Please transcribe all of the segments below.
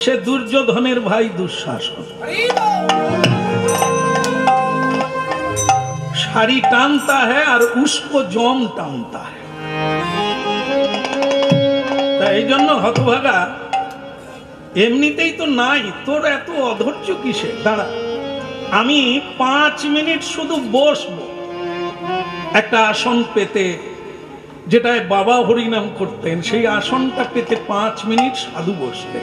সে দুর্যোধনের ভাই দুঃশাসন। শাড়ি টানতা হ্যাঁ আর উস্কো জম টানতা হ্যাঁ। তাই এই জন্য হতভাগা এমনিতেই তো নাই, তোর এত অধৈর্য কিসে? দাঁড়া, আমি 5 মিনিট শুধু বসবো একটা আসন পেতে, যেটায় বাবা হরিনাম করতেন, সেই আসনটা পেতে 5 মিনিট সাধু বসবে।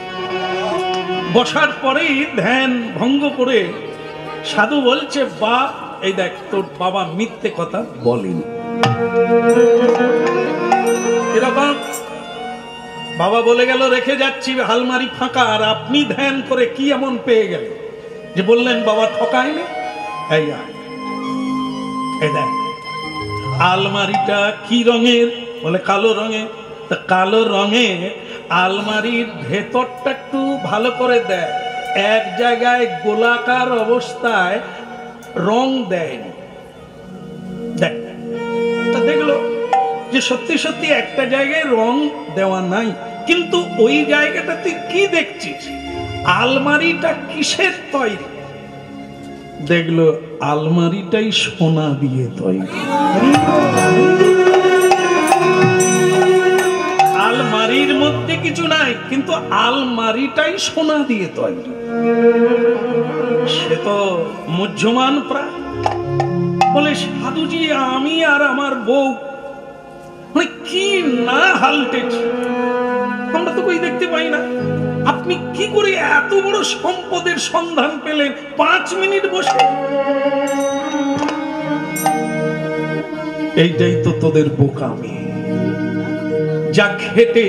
বসার পরেই ধ্যান ভঙ্গ করে সাধু বলছে, বাপ এই দেখ তোর বাবা মিথ্যে কথা বলেনি। এরকম বাবা বলে গেল রেখে যাচ্ছি আলমারি ফাঁকা, আর আপনি ধ্যান করে কি এমন পেয়ে গেল যে বললেন বাবা ঠকায়নি? এই দেখ আলমারিটা কি রঙের? বলে কালো রঙের। তা কালো রঙে আলমারির ভেতরটা একটু ভালো করে দেয়, এক জায়গায় গোলাকার অবস্থায় রং দেয়নি। দেখ, তা দেখলো যে সত্যি সত্যি একটা জায়গায় রং দেওয়া নাই, কিন্তু ওই জায়গাটা তুই কি দেখছিস? আলমারিটা কিসের তৈরি? দেখলো আলমারিটাই সোনা দিয়ে তৈরি। আলমারির মধ্যে কিছু নাই, কিন্তু আলমারিটাই সোনা দিয়ে তৈরি। সে তো মুহ্যমান প্রায়। বলে সাধুজি আমি আর আমার বউ মানে কি না হালটেছি, আমরা তো কই দেখতে পাই না। আপনি কি করে এত বড় সম্পদের সন্ধান পেলেন 5 মিনিট বসে? এইটাই তো তোদের বোকামি। যা খেটে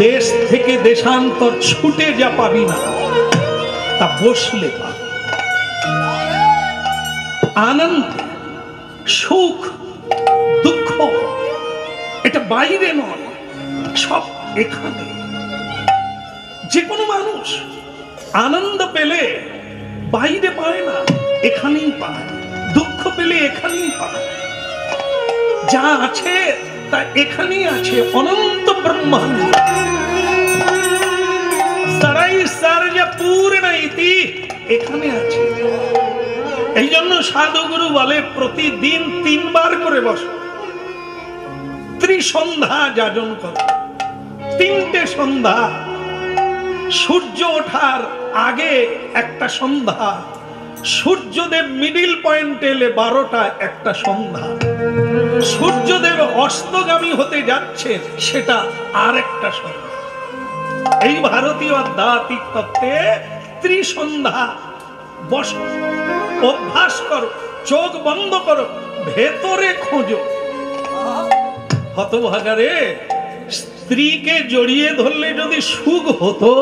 দেশ থেকে দেশান্তর ছুটে যা পাবি না, তা বসলে পাবি। আনন্দ, সুখ, দুঃখ এটা বাইরে নয়, সব এখানে। যে কোনো মানুষ আনন্দ পেলে বাইরে পায় না, এখানেই পায়। দুঃখ পেলে এখানেই পায়। যা আছে তা এখানেই আছে। অনন্ত ব্রহ্মাণ্ড সারাই সারজা পূর্ণ ইতি এখানে আছে। এই জন্য সাধুগুরু বলে প্রতিদিন 3 বার করে বসো, ত্রিসন্ধ্যা যাজন করো। 3টে সন্ধ্যা, সূর্য ওঠার আগে একটা সন্ধ্যা, সূর্যদেব মিডিল পয়েন্টে এলে 12টা একটা সন্ধ্যা, সূর্যদেব অস্তগামী হতে যাচ্ছে সেটা আর একটা সন্ধ্যা। এই ভারতীয় আধ্যাত্মিক তত্ত্বে ত্রিসন্ধ্যা বসো, অভ্যাস করো, চোখ বন্ধ করো, ভেতরে খোঁজো। হতভাগারে, স্ত্রীকে জড়িয়ে ধরলে যদি সুখ হতো,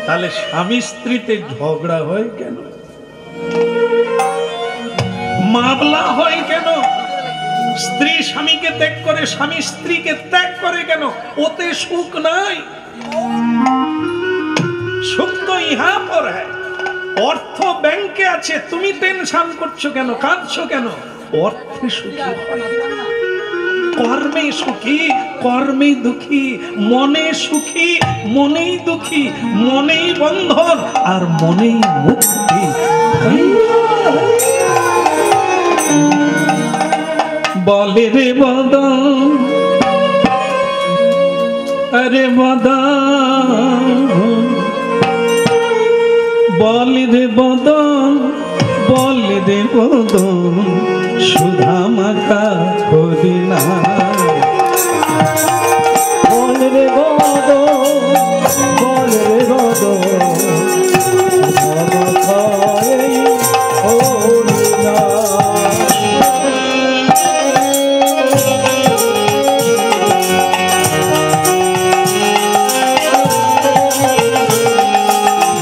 তাহলে স্বামী স্ত্রীতে ঝগড়া হয় কেন? মামলা হয় কেন? স্ত্রী স্বামীকে ত্যাগ করে, স্বামী স্ত্রীকে ত্যাগ করে কেন? ওতে সুখ নাই। সুখ তো ইহা পর হ্যায়। অর্থ ব্যাংকে আছে, তুমি টেনশন করছো কেন, কাঁদছো কেন? অর্থে সুখী হয়। কর্মে সুখী, কর্মে দুঃখী, মনে সুখী, মনেই দুঃখী, মনেই বন্ধন আর মনেই মুক্তি। বলে রে বদন, আরে বদন, বলে রে বদন, বলে রে বদন, সুধা মাখা হরিনা। বল রে বদন, বল রে বদন, সুধা মাখা হরিনা।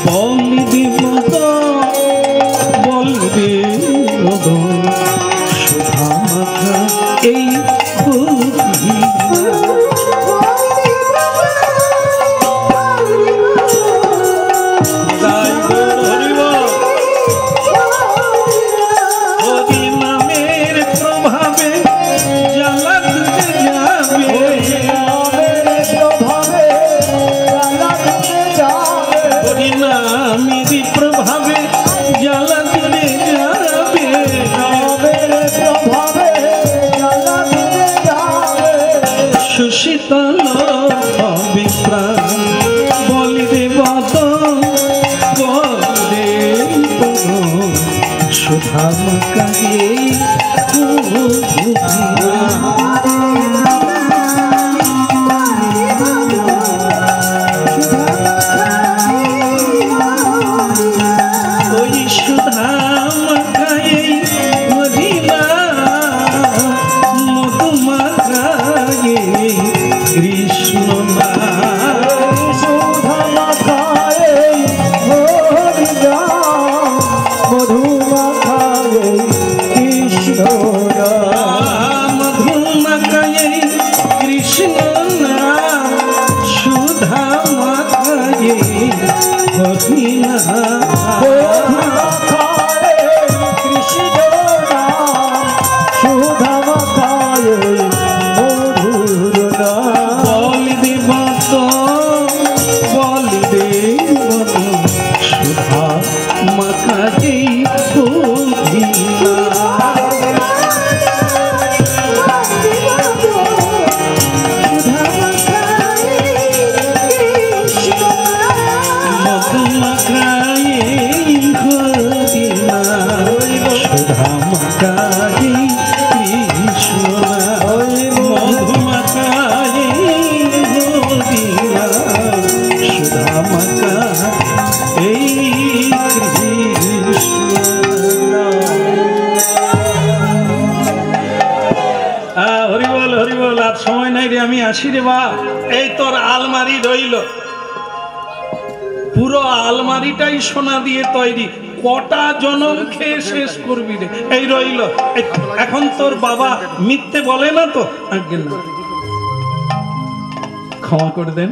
বল রে বদন, বল রে বদন, মাকায়ে ওই সুধা মাকায়ে মদিনা মধু মাকায়ে কৃষ্ণ সুধা মাখায়ে মদিনা মধু মাখায়ে কৃষ্ণ মধু মাকায়ে কৃষ্ণ সুধা মাকায়ে মদিনা সময় নাই রে, আমি আসি রে বা। এই তোর আলমারি রইল, পুরো আলমারিটাই সোনা দিয়ে তৈরি, কটা জনম খেয়ে শেষ করবি রে। এই রইল, এখন তোর বাবা মিথ্যে বলে না তো? আজ্ঞে না, ক্ষমা করে দেন।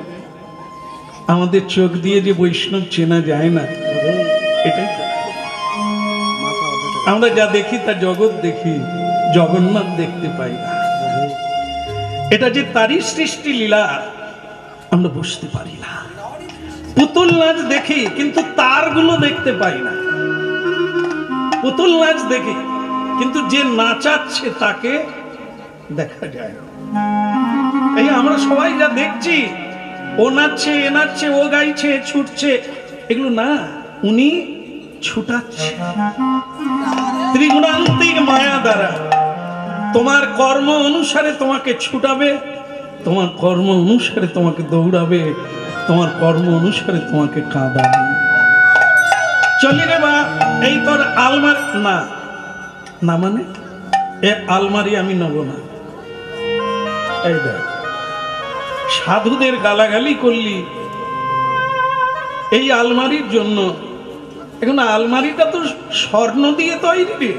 আমাদের চোখ দিয়ে যে বৈষ্ণব চেনা যায় না, এটাই আমরা যা দেখি তা জগৎ দেখি, জগন্নাথ দেখতে পাই না। এটা যে তারই সৃষ্টি লীলা আমরা বুঝতে পারি না। পুতুল নাচ দেখি কিন্তু তারগুলো দেখতে পাই না। পুতুল নাচ দেখি কিন্তু যে নাচাচ্ছে তাকে দেখা যায় না। এই আমরা সবাই যা দেখছি, ও নাচছে, এ নাচছে, ও গাইছে, ছুটছে, এগুলো না, উনি ছুটাচ্ছে ত্রিগুণান্তিক মায়া দ্বারা। তোমার কর্ম অনুসারে তোমাকে ছুটাবে, তোমার কর্ম অনুসারে তোমাকে দৌড়াবে, তোমার কর্ম অনুসারে তোমাকে কাঁদাবে। চলি রে বা, এই তোর আলমারি না, না মানে এ আলমারি আমি নেব না। এই দেখ, সাধুদের গালাগালি করলি এই আলমারির জন্য। এখন আলমারিটা তো স্বর্ণ দিয়ে তৈরি রে,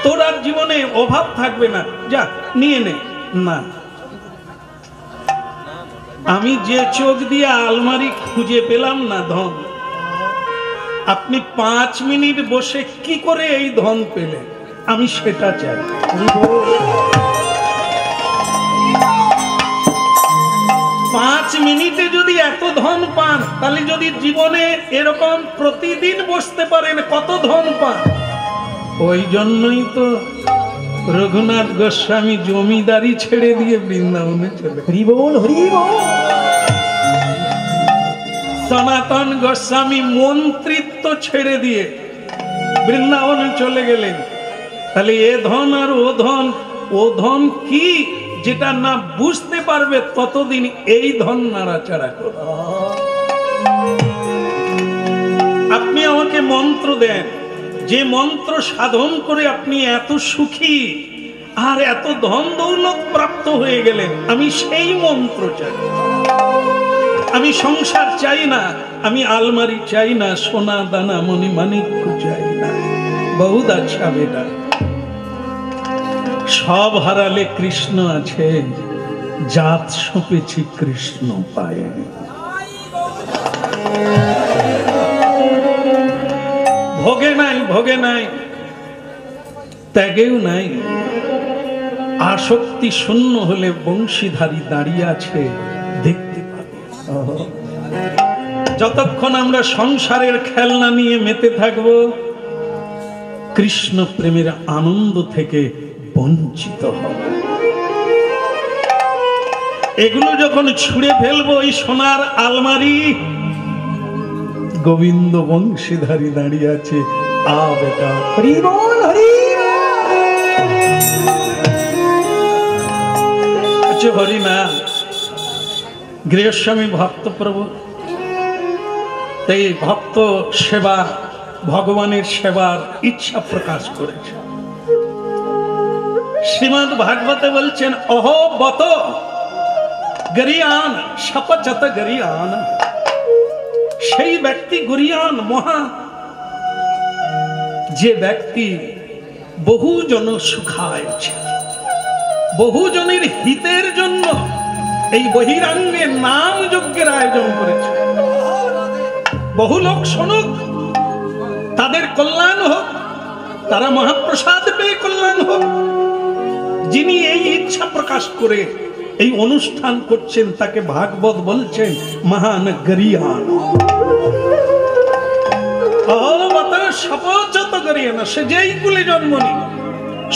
তোর আর জীবনে অভাব থাকবে না, যা নিয়ে নে। না, আমি যে চোখ দিয়ে আলমারি খুঁজে পেলাম না ধন, আপনি 5 মিনিট বসে কি করে এই ধন পেলেন, আমি সেটা চাই। 5 মিনিটে যদি এত ধন পান, তাহলে যদি জীবনে এরকম প্রতিদিন বসতে পারেন, কত ধন পান। ওই জন্যই তো রঘুনাথ গোস্বামী জমিদারি ছেড়ে দিয়ে বৃন্দাবনে চলে। সনাতন গোস্বামী মন্ত্রিত্ব ছেড়ে দিয়ে বৃন্দাবনে চলে গেলেন। তাহলে এ ধন আর ও ধন কি, যেটা না বুঝতে পারবে ততদিন এই ধন নাড়াচাড়া করবে। আপনি আমাকে মন্ত্র দেন, যে মন্ত্র সাধন করে আপনি এত সুখী আর এত ধন দৌলত প্রাপ্ত হয়ে গেলেন, আমি সেই মন্ত্র চাই। আমি সংসার চাই না, আমি আলমারি চাই না, সোনা দানা মণি মাণিক্য চাই না। বহুত আচ্ছা বেটা, সব হারালে কৃষ্ণ আছেন, জাত সপেছি কৃষ্ণ পায়ে। ভোগে নাই, ভোগে নাই, ত্যাগেও নাই। আসক্তি শূন্য হলে বংশীধারী দাঁড়িয়ে আছে, দেখতে পাবে। যতক্ষণ আমরা সংসারের খেলনা নিয়ে মেতে থাকব, কৃষ্ণ প্রেমের আনন্দ থেকে বঞ্চিত হব। এগুলো যখন ছুঁড়ে ফেলবো, ওই সোনার আলমারি, গোবিন্দ বংশীধারী দাঁড়িয়ে আছে, आ बेटा। हरि बोल हरि अच्छा हरि नाम গৃহস্বামী ভক্ত প্রভু এই ভক্ত সেবা ভগবানের সেবার ইচ্ছা প্রকাশ করেছে। শ্রীমদ্ ভাগবতে বলছেন অহো বত গরিয়ান শপচত গরিয়ান, সেই ব্যক্তি গরিয়ান মহা, যে ব্যক্তি বহুজন সুখায়ছে, বহুজনের হিতের জন্য এই বহিরাঙ্গে নাম যজ্ঞের আয়োজন করেছে। বহু লোক শুনুক, তাদের কল্যাণ হোক, তারা মহাপ্রসাদ পেয়ে কল্যাণ হোক। যিনি এই ইচ্ছা প্রকাশ করে এই অনুষ্ঠান করছেন তাকে ভাগবত বলছেন মহান গরিয়ান। শপথ গরিয়ান, সে যেই কুলে জন্ম নিক,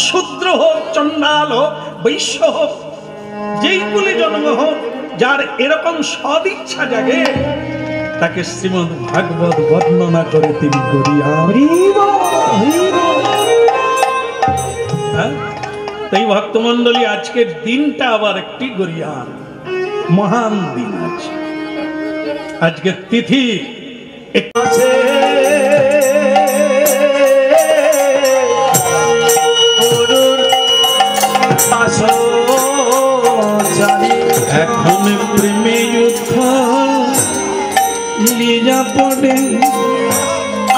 শূদ্র হোক, চণ্ডাল হোক, বৈশ্য হোক, যেই কুলে জন্ম হোক, যার এরকম সদিচ্ছা জাগে তাকে শ্রীমদ্ ভাগবত বর্ণনা করে তিনি গরিয়ান। তাই ভক্তমন্ডলী আজকের দিনটা আবার একটি গরিয়ান মহান দিন আছে। আজকের তিথি এখন প্রেমে যুদ্ধ লীলা পড়ে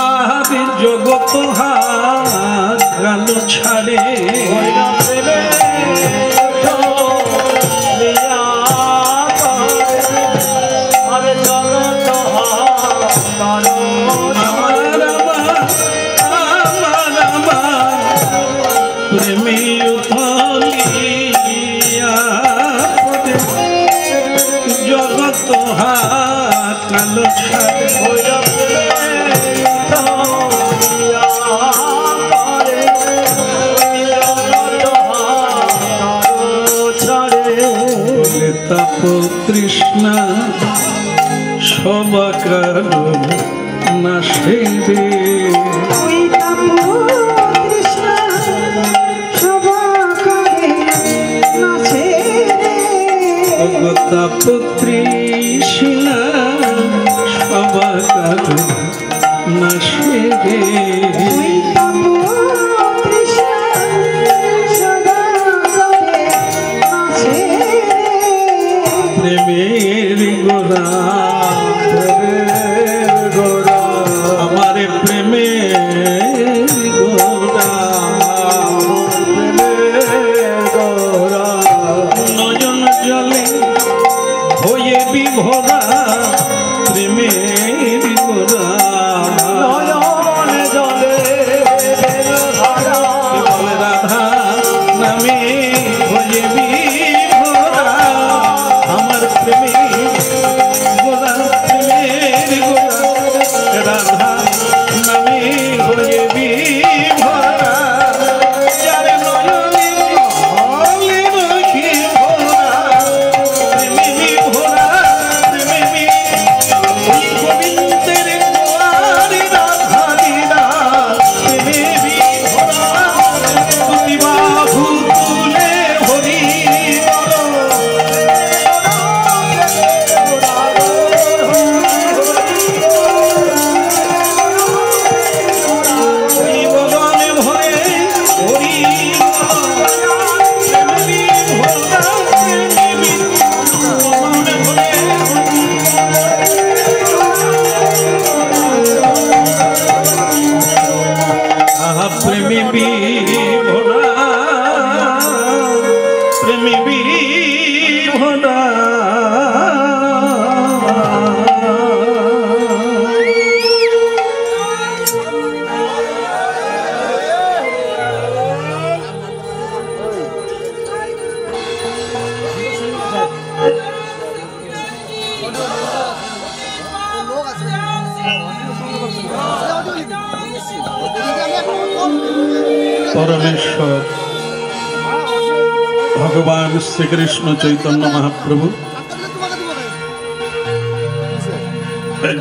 আহারে জগৎ হাত কালো ছাড়ে। কালো ছাড়ে তাপ তৃষ্ণা সবাকার না সেবে, তাপ তৃষ্ণা সবাকার না সেবে। প্রেমের গোরা গোরা আমার প্রেমের গোরা গোরা নয়ন জলে হয়ে বিভোরা প্রেমের গোরা নয়ন জলে বলে রাধা নামে হয়ে বিভোরা আমার প্রেমের গোরা প্রেমের গোরা রাধা নামে হয়ে বিভোরা যার নয়নে হলে রখি ভোরা প্রেমে বিভোরা প্রেমে ওই গোবিন্দের গোয়ারি রাধা লীলা প্রেমে বিভোরা তুতি বাহু তুলে হরি প্রেমী বিভোরা প্রেমী বিভোরা परमेश्वर भगवान श्री कृष्ण चैतन्य महाप्रभु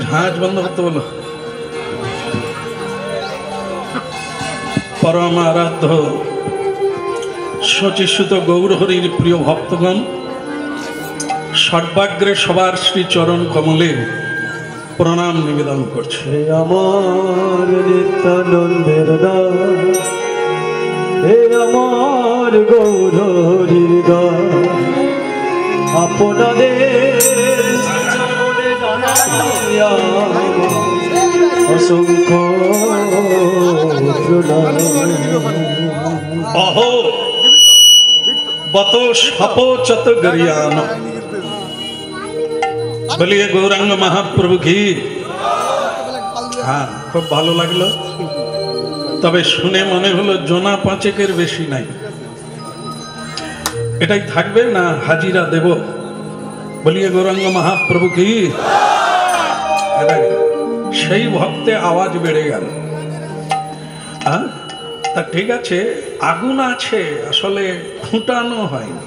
झाँच बंद करते बोलो পরম আরাধ্য শচীসুত গৌরহরির প্রিয় ভক্তগণ, সর্বাগ্রে সবার শ্রী চরণ কমলে প্রণাম নিবেদন করছে। হে আমার নিত্যানন্দের দাস, হে আমার গৌরহরির দাস, আপনাদের চরণে জানাইয়া অসংখ্য প্রণাম। অহো বত সপচত গরিয়ান, বলিয়ে গৌরাঙ্গ মহাপ্রভু কি। হ্যাঁ, খুব ভালো লাগলো, তবে শুনে মনে হলো জোনা পাঁচেকের বেশি নাই। এটাই থাকবে না হাজিরা দেব? বলিয়ে গৌরাঙ্গ মহাপ্রভু কি। সেই ভক্তে আওয়াজ বেড়ে গেল। তা ঠিক আছে, আগুন আছে, আসলে ফুটানো হয়নি।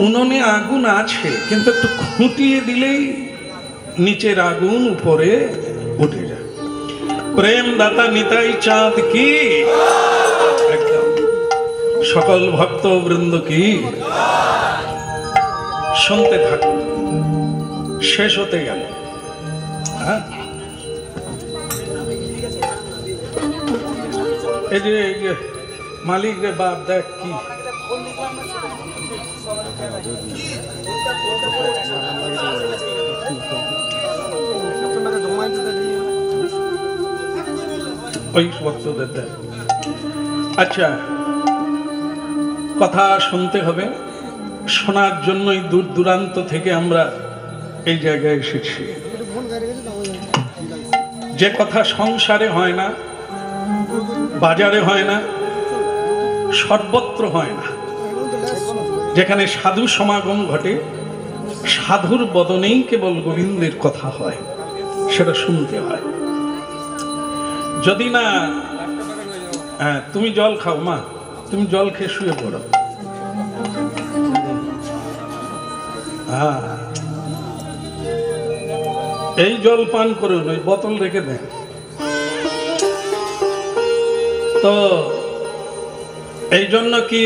উনুনে আগুন আছে, কিন্তু একটু খুঁটিয়ে দিলেই নিচের আগুন উপরে উঠে যায়। প্রেম দাতা নিতাই চাঁদ কি, একদম সকল ভক্ত বৃন্দ কি। শুনতে থাকুন, শেষ হতে গেল। এই যে মালিক রে বাপ, দেখ কি ওই ভক্তদের দেখ। আচ্ছা, কথা শুনতে হবে, শোনার জন্যই দূর দূরান্ত থেকে আমরা এই জায়গায় এসেছি। যে কথা সংসারে হয় না, বাজারে হয় না, সর্বত্র হয় না, যেখানে সাধু সমাগম ঘটে, সাধুর বদনেই কেবল গোবিন্দের কথা হয়, সেটা শুনতে হয়। যদি না, তুমি জল খাও মা, তুমি জল খেয়ে শুয়ে পড়ো। এই জল পান করুন, ওই বোতল রেখে দেন। তো এই জন্য কি,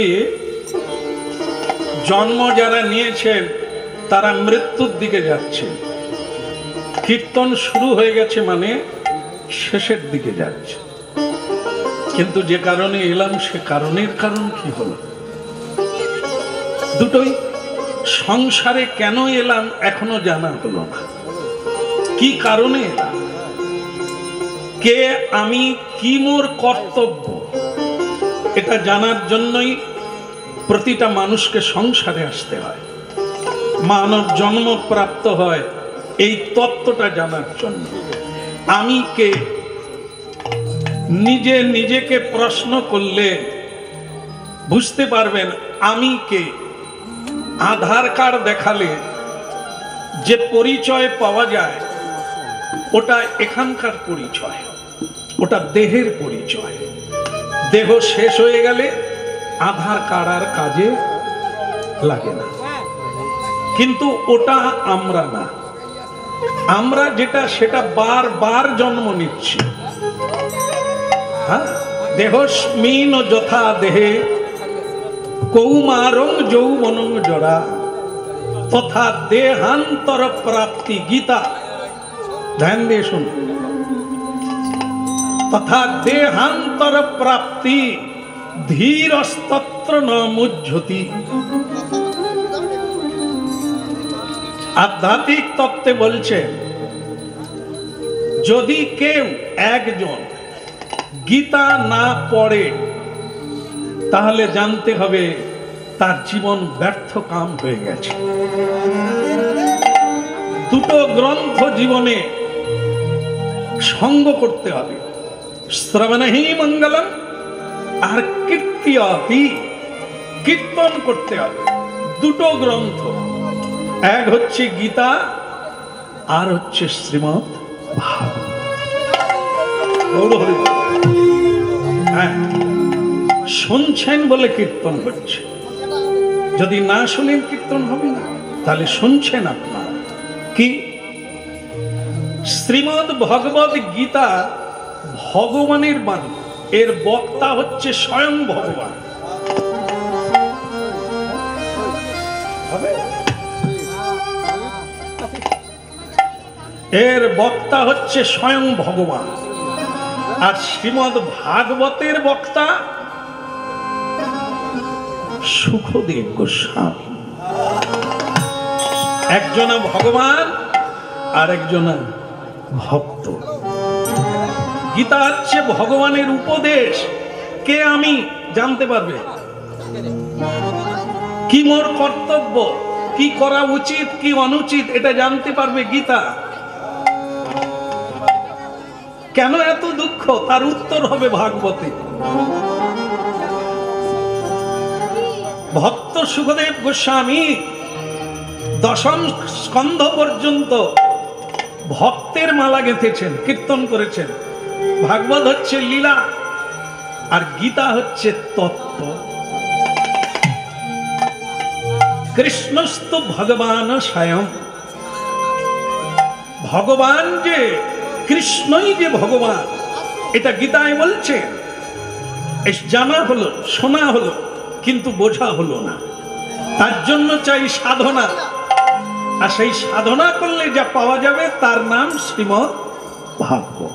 জন্ম যারা নিয়েছেন তারা মৃত্যুর দিকে যাচ্ছে, কীর্তন শুরু হয়ে গেছে মানে শেষের দিকে যাচ্ছে। কিন্তু যে কারণে এলাম, সে কারণের কারণ কি হলো? দুটোই। সংসারে কেন এলাম এখনো জানা হলো না, কি কারণে এলাম, কে আমি, কি মোর কর্তব্য, এটা জানার জন্যই প্রতিটা মানুষকে সংসারে আসতে হয়, মানব জন্ম প্রাপ্ত হয় এই তত্ত্বটা জানার জন্য। আমি কে, নিজে নিজেকে প্রশ্ন করলে বুঝতে পারবেন আমি কে। আধার কার্ড দেখালে যে পরিচয় পাওয়া যায়, ওটা এখানকার পরিচয়, ওটা দেহের পরিচয়। দেহ শেষ হয়ে গেলে আধার কার্ড আর কাজে লাগে না, কিন্তু ওটা আমরা না। আমরা যেটা, সেটা বারবার জন্ম নিচ্ছি। দেহস্মিন যথা দেহে কৌমারং যৌবনং জরা তথা দেহান্তর প্রাপ্তি। গীতা ধ্যান দিয়ে শুন। তথা দেহান্তর প্রাপ্তি ধীরস্তত্র ন মুহ্যতি। আধ্যাত্মিক তত্ত্বে বলছে, যদি কেউ একজন গীতা না পড়ে তাহলে জানতে হবে তার জীবন ব্যর্থ কাম হয়ে গেছে। দুটো গ্রন্থ জীবনে সঙ্গ করতে হবে, শ্রবণহি মঙ্গলম আর কীর্ত্যপি, কীর্তন করতে হবে। দুটো গ্রন্থ, এক হচ্ছে গীতা আর হচ্ছে শ্রীমদ্ ভাগবত। হ্যাঁ, শুনছেন বলে কীর্তন হচ্ছে, যদি না শুনেন কীর্তন হবে না। তাহলে শুনছেন আপনারা কি? শ্রীমদ্ ভগবত গীতা ভগবানের বাণী, এর বক্তা হচ্ছে স্বয়ং ভগবান। এর বক্তা হচ্ছে স্বয়ং ভগবান। আর শ্রীমদ্ ভাগবতের বক্তা সুখদেব গোস্বামী। একজনা ভগবান আর একজনা ভক্ত। গীতা হচ্ছে ভগবানের উপদেশ। কে আমি জানতে পারবে, কি মোর কর্তব্য, কি করা উচিত কি অনুচিত, এটা জানতে পারবে গীতা। কেন এত দুঃখ, তার উত্তর হবে ভাগবতে। ভক্ত সুখদেব গোস্বামী দশম স্কন্ধ পর্যন্ত ভক্তের মালা গেঁথেছেন, কীর্তন করেছেন। ভাগবত হচ্ছে লীলা আর গীতা হচ্ছে তত্ত্ব। কৃষ্ণস্তু ভগবান স্বয়ং, ভগবান যে কৃষ্ণই যে ভগবান, এটা গীতায় বলছে। জানা হলো, শোনা হলো, কিন্তু বোঝা হলো না। তার জন্য চাই সাধনা, আর সেই সাধনা করলে যা পাওয়া যাবে তার নাম শ্রীমদ্ ভাগবত।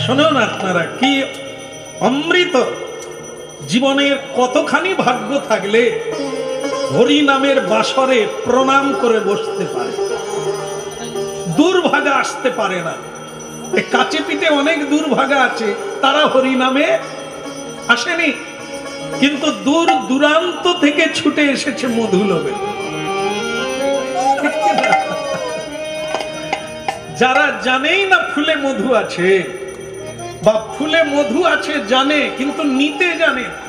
শুনুন আপনারা, কি অমৃত জীবনের কতখানি ভাগ্য থাকলে হরি নামের বাসরে প্রণাম করে বসতে পারে, দুর্ভাগা আসতে পারে না। কাছে পিঠে অনেক দুর্ভাগা আছে, তারা হরি নামে আসেনি, কিন্তু দূর দূরান্ত থেকে ছুটে এসেছে মধু লোভে। যারা জানেই না ফুলে মধু আছে, বা ফুলে মধু আছে জানে কিন্তু নিতে জানে না,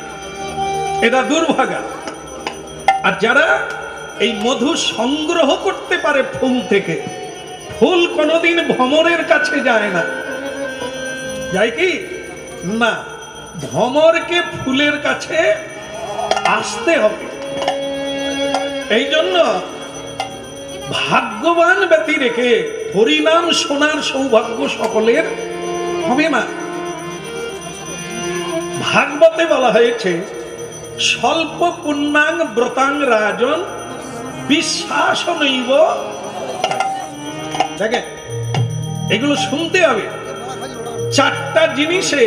এটা দুর্ভাগা। আর যারা এই মধু সংগ্রহ করতে পারে ফুল থেকে, ফুল কোনোদিন ভ্রমরের কাছে যায় না, যায় কি না? ভ্রমরকে ফুলের কাছে আসতে হবে। এই জন্য ভাগ্যবান ব্যক্তি রেখে হরিনাম শোনার সৌভাগ্য সকলের হবে না। ভাগবতে বলা হয়েছে স্বল্প পুণ্যাং ব্রতাং রাজন বিশ্বাস নৈব। দেখেন, এগুলো শুনতে হবে। চারটা জিনিসে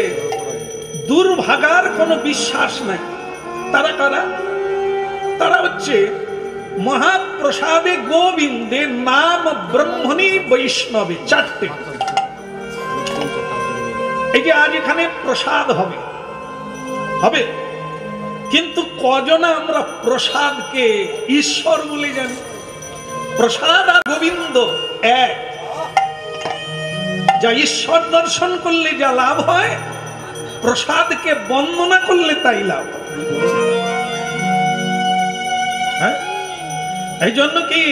দুর্ভাগার কোনো বিশ্বাস নাই। তারা কারা? তারা হচ্ছে মহাপ্রসাদে গোবিন্দে নাম ব্রহ্মণী বৈষ্ণবে। চারটে। এই যে আজ এখানে প্রসাদ হবে হবে, কিন্তু কজনা আমরা প্রসাদকে ঈশ্বর বলে জানি? প্রসাদ আর গোবিন্দ এক। যা ঈশ্বর দর্শন করলে যা লাভ হয়, প্রসাদকে বন্দনা করলে তাই লাভ। হ্যাঁ, এই জন্য কি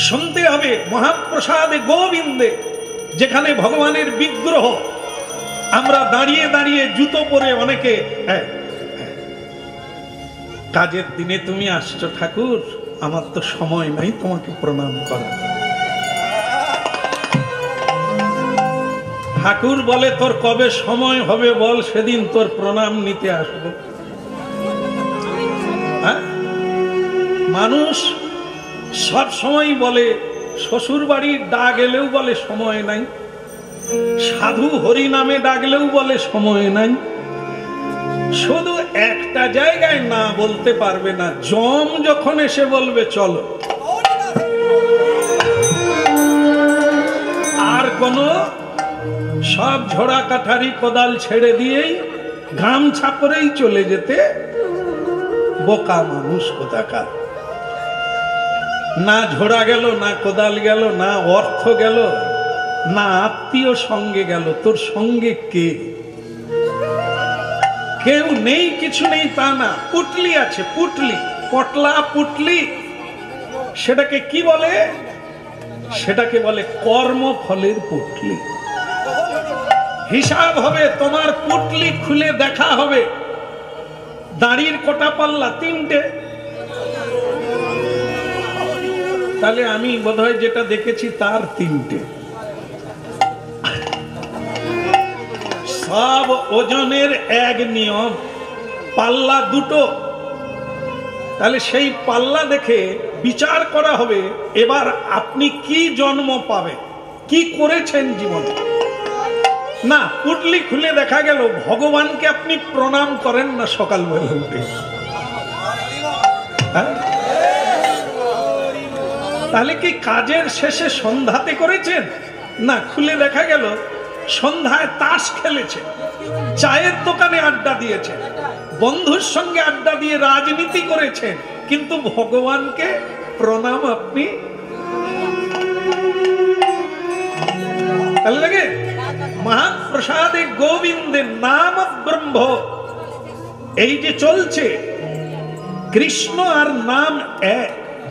শুনতে হবে মহাপ্রসাদে গোবিন্দে, যেখানে ভগবানের বিগ্রহ। আমরা দাঁড়িয়ে দাঁড়িয়ে জুতো পরে অনেকে, কাজের দিনে তুমি আসছো ঠাকুর, আমার তো সময় নাই তোমাকে প্রণাম করা। ঠাকুর বলে তোর কবে সময় হবে বল, সেদিন তোর প্রণাম নিতে আসবো। মানুষ সব সময় বলে, শ্বশুর বাড়ির ডাক এলেও বলে সময় নাই, সাধু হরি নামে ডাকলেও বলে সময় নাই। শুধু একটা জায়গায় না বলতে পারবে না, জম যখন এসে বলবে চলো, আর কোন সব ঝোড়া কাঠারি কোদাল ছেড়ে দিয়েই গামছা পরেই চলে যেতে বোকা মানুষ কোথাকার। না ঝোড়া গেল, না কোদাল গেল, না অর্থ গেল, না আত্মীয় সঙ্গে গেল। তোর সঙ্গে কে? কেউ নেই, কিছু নেই তা না, পুটলি আছে, পুটলি, পটলা পুটলি। সেটাকে কি বলে? সেটাকে বলে কর্মফলের পুটলি। হিসাব হবে, তোমার পুটলি খুলে দেখা হবে, দাড়ির কোটা পাল্লা 3টে, তাহলে আমি বোধহয় যেটা দেখেছি তার 3টে। সব ওজনের এক নিয়ম, পাল্লা 2টো। তাহলে সেই পাল্লা দেখে বিচার করা হবে এবার আপনি কি জন্ম পাবে, কি করেছেন জীবনে। না, পুটলি খুলে দেখা গেল ভগবানকে আপনি প্রণাম করেন না সকালবেলা উঠে। তাহলে কি কাজের শেষে সন্ধ্যাতে করেছেন? না, খুলে দেখা গেল সন্ধ্যায় তাস খেলেছে, চায়ের দোকানে আড্ডা দিয়েছে, বন্ধুর সঙ্গে আড্ডা দিয়ে রাজনীতি করেছেন, কিন্তু ভগবানকে প্রণাম আপনি লাগে। মহাপ্রসাদে গোবিন্দের নাম ব্রহ্ম, এই যে চলছে, কৃষ্ণ আর নাম এক,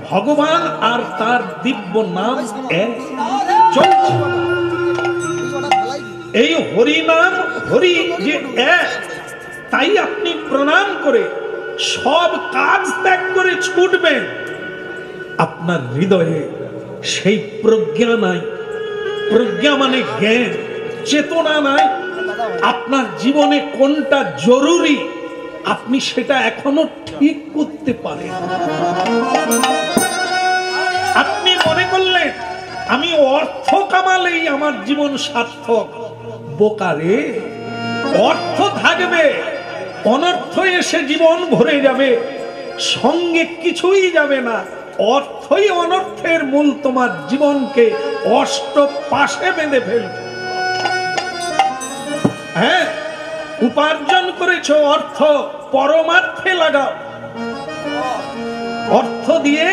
ভগবান আর তার দিব্য নাম এক চলছে। এই হরি নাম, হরি যে এক, তাই আপনি প্রণাম করে সব কাজ ত্যাগ করে ছুটবেন। আপনার হৃদয়ে সেই প্রজ্ঞা নাই, প্রজ্ঞা মানে জ্ঞান, চেতনা নাই। আপনার জীবনে কোনটা জরুরি আপনি সেটা এখনো ঠিক করতে পারেন। আপনি মনে করলেন আমি অর্থ কামালেই আমার জীবন সার্থক। বোকারে, অর্থ থাকবে, অনর্থ এসে জীবন ভরে যাবে, সঙ্গে কিছুই যাবে না। অর্থই অনর্থের মূল, তোমার জীবনকে অষ্ট পাশে বেঁধে ফেলবে। হ্যাঁ, উপার্জন করেছো, অর্থ পরমার্থে লাগাও। অর্থ দিয়ে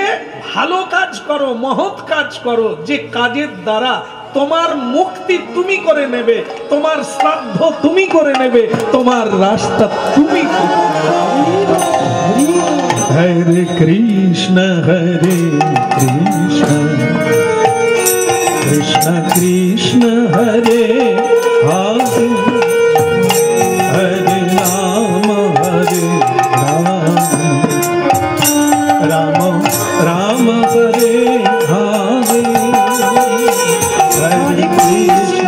ভালো কাজ করো, মহৎ কাজ করো, যে কাজের দ্বারা তোমার মুক্তি তুমি করে নেবে, তোমার শ্রাদ্ধ তুমি করে নেবে, তোমার রাস্তা তুমি। হরে কৃষ্ণ হরে কৃষ্ণ, কৃষ্ণ কৃষ্ণ হরে হরে, হরে রাম হরে রাম, রাম রাম হরে হরে, হরে কৃষ্ণ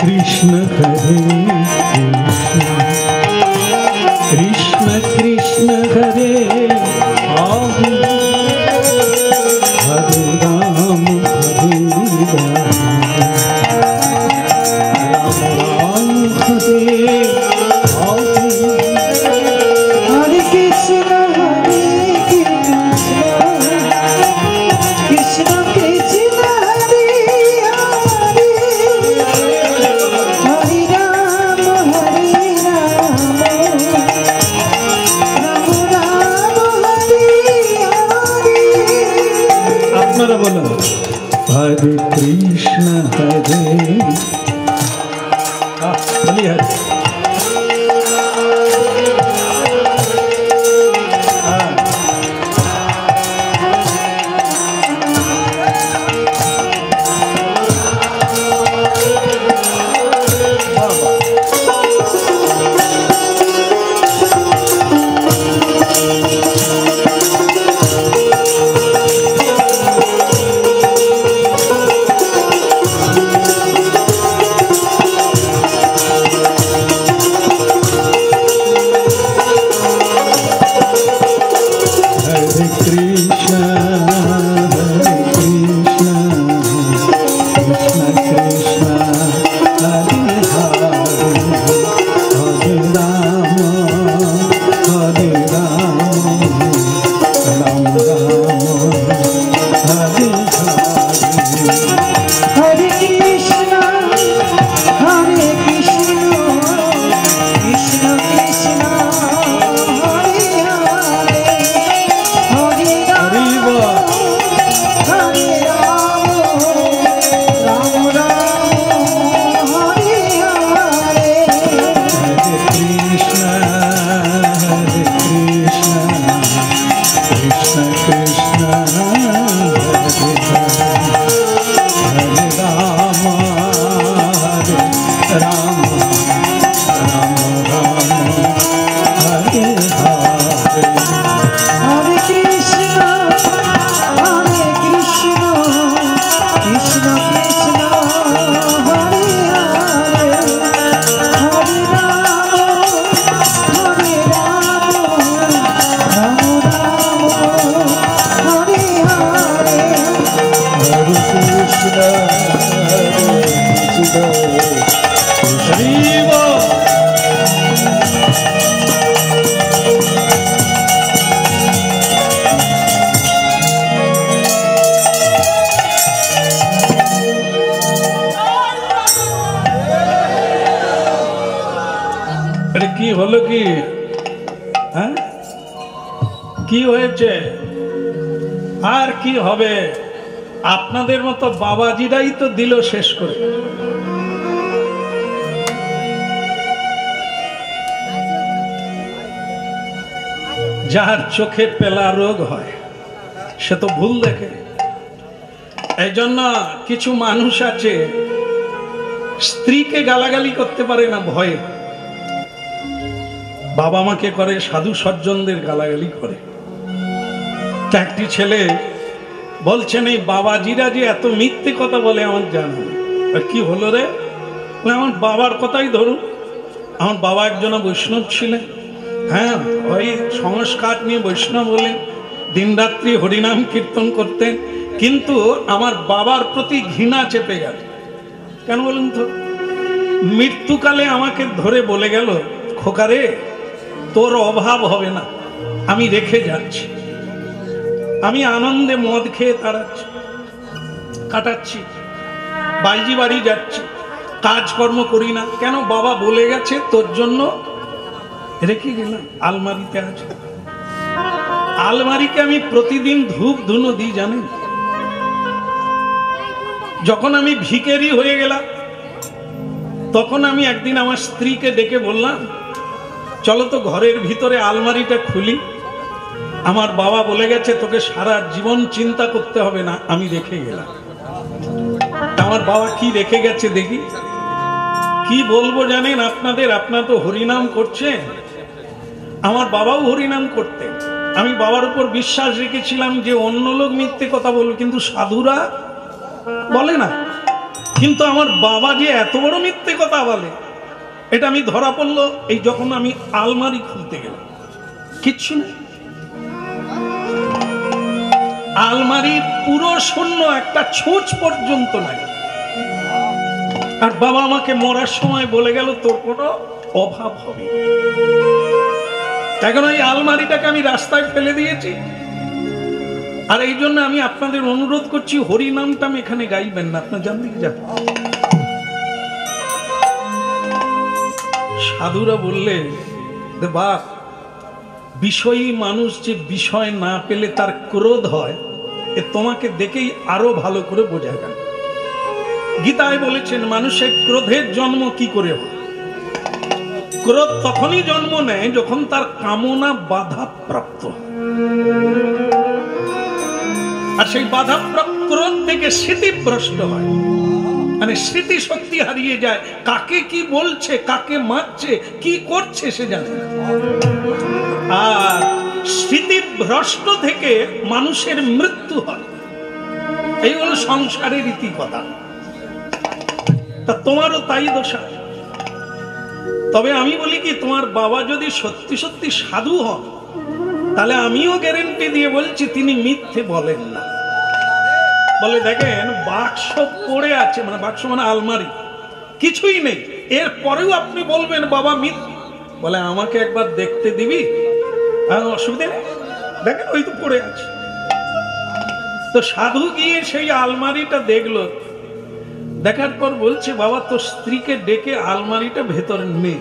কৃষ্ণ হরে কৃষ্ণ। আরে কি হলো কি? হ্যাঁ, কি হয়েছে? আর কি হবে? আপনাদের মতো বাবাজিরাই তো দিল শেষ করে। যার চোখে পেলা রোগ হয় সে তো ভুল দেখে। এই জন্য কিছু মানুষ আছে স্ত্রীকে গালাগালি করতে পারে না ভয়ে, বাবা মাকে করে, সাধু সজ্জনদের গালাগালি করে। একটি ছেলে বলছেন এই বাবাজিরা যে এত মিথ্যে কথা বলে আমার জানা নেই। কি হলো রে? আমার বাবার কথাই ধরুন, আমার বাবা একজন বৈষ্ণব ছিলেন। হ্যাঁ, ওই সংস্কার নিয়ে বৈষ্ণব বলেন, দিনরাত্রি হরিনাম কীর্তন করতেন, কিন্তু আমার বাবার প্রতি ঘৃণা চেপে গেল। কেন বলুন তো? মৃত্যুকালে আমাকে ধরে বলে গেল, খোকারে তোর অভাব হবে না, আমি রেখে যাচ্ছি। আমি আনন্দে মদ খেয়ে কাটাচ্ছি, বাইজি বাড়ি যাচ্ছি, কাজকর্ম করি না। কেন? বাবা বলে গেছে তোর জন্য রেখে গেলাম, আলমারিতে আছে। আলমারিকে আমি প্রতিদিন ধূপ ধুনো দিই জানেন। যখন আমি ভিখারি হয়ে গেলাম তখন আমি একদিন আমার স্ত্রীকে ডেকে বললাম, চলো তো ঘরের ভিতরে আলমারিটা খুলি, আমার বাবা বলে গেছে তোকে সারা জীবন চিন্তা করতে হবে না, আমি রেখে গেলাম। আমার বাবা কি রেখে গেছে দেখি। কি বলবো জানেন আপনাদের? আপনারা তো হরিনাম করছেন, আমার বাবাও হরিনাম করতেন। আমি বাবার উপর বিশ্বাস রেখেছিলাম যে অন্য লোক মিথ্যে কথা বলবে কিন্তু সাধুরা বলে না। কিন্তু আমার বাবা যে এত বড় মিথ্যে কথা বলে এটা আমি ধরা পড়লো এই যখন আমি আলমারি খুলতে গেলাম, কিচ্ছু নেই, আলমারির পুরো শূন্য, একটা ছোঁচ পর্যন্ত নাই। আর বাবা আমাকে মরার সময় বলে গেল তোর কোনো অভাব হবে। এখন ওই আলমারিটাকে আমি রাস্তায় ফেলে দিয়েছি। আর এই জন্য আমি আপনাদের অনুরোধ করছি, হরি নামটা আমি এখানে গাইবেন না, আপনার জান দিকে যান। সাধুরা বললেন বাপ, বিষয়ী মানুষ যে বিষয় না পেলে তার ক্রোধ হয়, এ তোমাকে দেখেই আরো ভালো করে বোঝা গেল। গীতায় বলেছেন মানুষের ক্রোধের জন্ম কি করে হয়? ক্রোধ তখনই জন্ম নেয় যখন তার কামনা বাধাপ্রাপ্ত, আর সেই বাধাপ্রাপ্ত ক্রোধ থেকে স্মৃতিভ্রষ্ট হয়, মানে স্মৃতি শক্তি হারিয়ে যায়। কাকে কি বলছে, কাকে মারছে, কি করছে সে জানে না। আর স্মৃতিভ্রষ্ট থেকে মানুষের মৃত্যু হয়। এই হলো সংসারের রীতি কথা। তা তোমারও তাই দশা। তবে আমি বলি কি, তোমার বাবা যদি সত্যি সত্যি সাধু হন তাহলে আমিও গ্যারেন্টি দিয়ে বলছি তিনি মিথ্যে বলেন না। বলে দেখেন বাক্স পড়ে আছে, মানে বাক্স মানে আলমারি, কিছুই নেই, এরপরেও আপনি বলবেন বাবা মিথ্যে। বলে আমাকে একবার দেখতে দিবি? অসুবিধা নেই, দেখেন ওই তো পড়ে আছে। তো সাধু গিয়ে সেই আলমারিটা দেখলো, দেখার পর বলছে বাবা তোর স্ত্রীকে ডেকে আলমারিটা ভেতরে নে।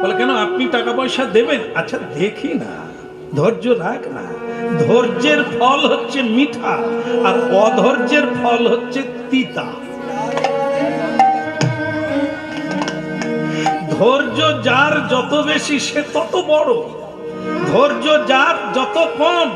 বলে কেন, আপনি টাকা পয়সা দেবেন? আচ্ছা দেখি না, ধৈর্য রাখ না। ধৈর্যের ফল হচ্ছে মিঠা, আর অধৈর্যের ফল হচ্ছে তিতা। ধৈর্য যার যত বেশি সে তত বড়, ধৈর্য যার যত কম